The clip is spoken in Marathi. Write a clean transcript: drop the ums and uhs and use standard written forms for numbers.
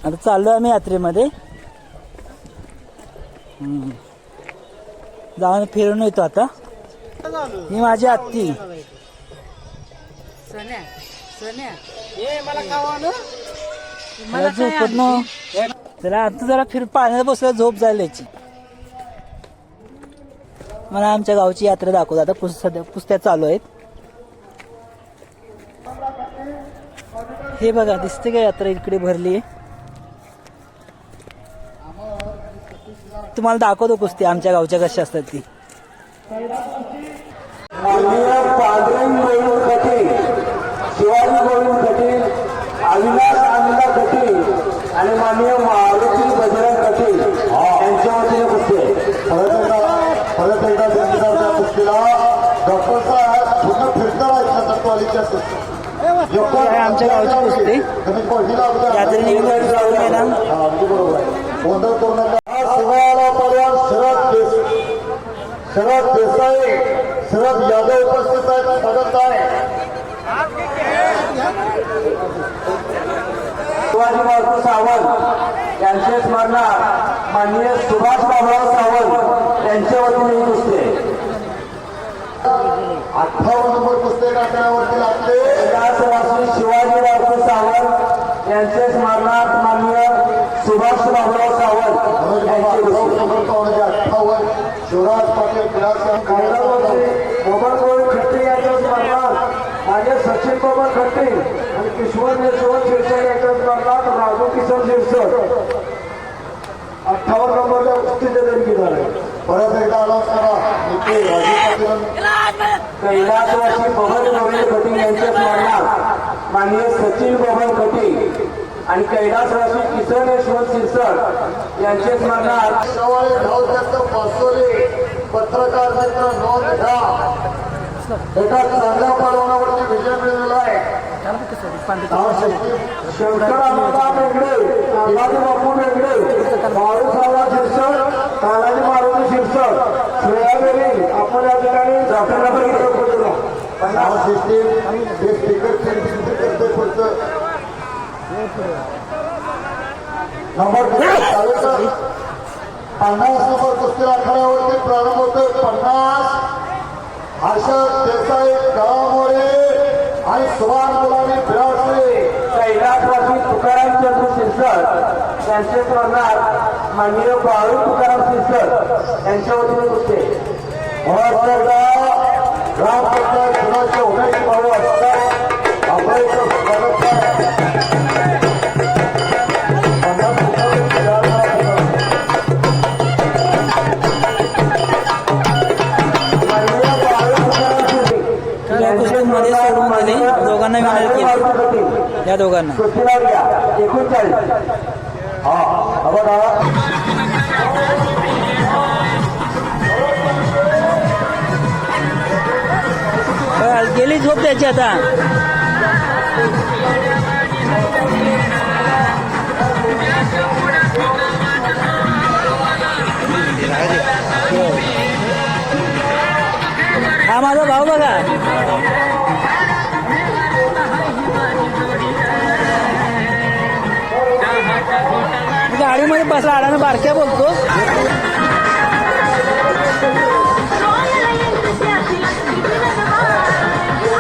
आता चाललो आम्ही यात्रेमध्ये. जाऊन फिरून येतो आता. ही माझी आत्ती. मला झोपत ना त्याला आता जरा पाण्यात बसलं झोप जायला याची. मला आमच्या गावची यात्रा दाखवत. आता सध्या कुस्त्या चालू आहेत. हे बघा दिसते का यात्रा इकडे भरली आहे. तुम्हाला दाखवतो कुस्ती आमच्या गावच्या कशा असतात ती. शिवाजी गोविंद कटील, अविनाश आनंदा कटील आणि माननीय मारुती बजरंग कटील यांच्या वतीने कुस्ती आहे. परत एकदा त्या कुस्तीला डॉक्टर साहेब पूर्ण फिल्टर आहेत तत्वालीच्या आमच्या गावची कुस्ती यात्रेनिमित्त जाऊन येणार. गोंधळ करू नका. शिवाला परिवार शरद देसाई, शरद यादव उपस्थित आहेत. स्वागत आहे. शिवाजी बापू सावंत यांचे स्मरणार्थ माननीय सुभाष बाबूराव सावंत यांच्या वतीने कुस्ती आहे. 58 नंबर कुस्ती आकड्यावरती लागते. शिवाजी बापू सावंत यांचे स्मरणार्थ माननीय सुभाष बाबूराव सावंत यांचे कुस्ती. 58 शिवराज पाटील मोहन गोविंद खट्टे यांच्या स्मरणार्थ माझे सचिन बाबा खट्टे आणि किशोर यशवंत शिरसाट यांच्या स्मरणार्थ राजू किसन शिरसाट 58 नंबरच्या कुस्तीचे देणगी झाले. परत एकदा अनाउन्स करा. कैलासवासी बबन गोविंद कटील यांच्या स्मरणार्थ माननीय सचिन बबन कटील आणि कैलासवासी किसन यशवंत शिरसाट यांचे स्मरणार्थ सवाळे भाऊजास्त पासोले पत्रकार मित्र नोंद घ्या. एका चांगल्या पलवानावरती विजय मिळवलेला आहे. शंकर अण्णा बेगडे, तानाजी बापू बेगडे, मारुसाहेब शिरसाट, तानाजी मारुती शिरसाट, श्रेया बेरी आपण या ठिकाणी दाखल सिस्टीम हे स्पीकर करते पुढचं नंबर 50 नंबर कुस्ती आखाड्यावरती प्रारंभ होतोय. 50 हर्षद देसाई गळामोरे आणि सुभाष मुलानी बिरासरे. कैलासवासी तुकाराम चंद्र शिरसाट यांचे स्मरणार्थ माननीय बाळू तुकाराम शिरसाट यांच्या वतीने कुस्ती. रामचंद्र सुनाचे उमेश भाऊ असतात. आपलं इथं स्वागत आहे. मध्ये सोडून दिली दोघांना विनंती केली. या दोघांना गेली झोप त्याची आता. हा माझा भाऊ बघा. गाडीमध्ये बसला आडानं बारक्या बोलतो.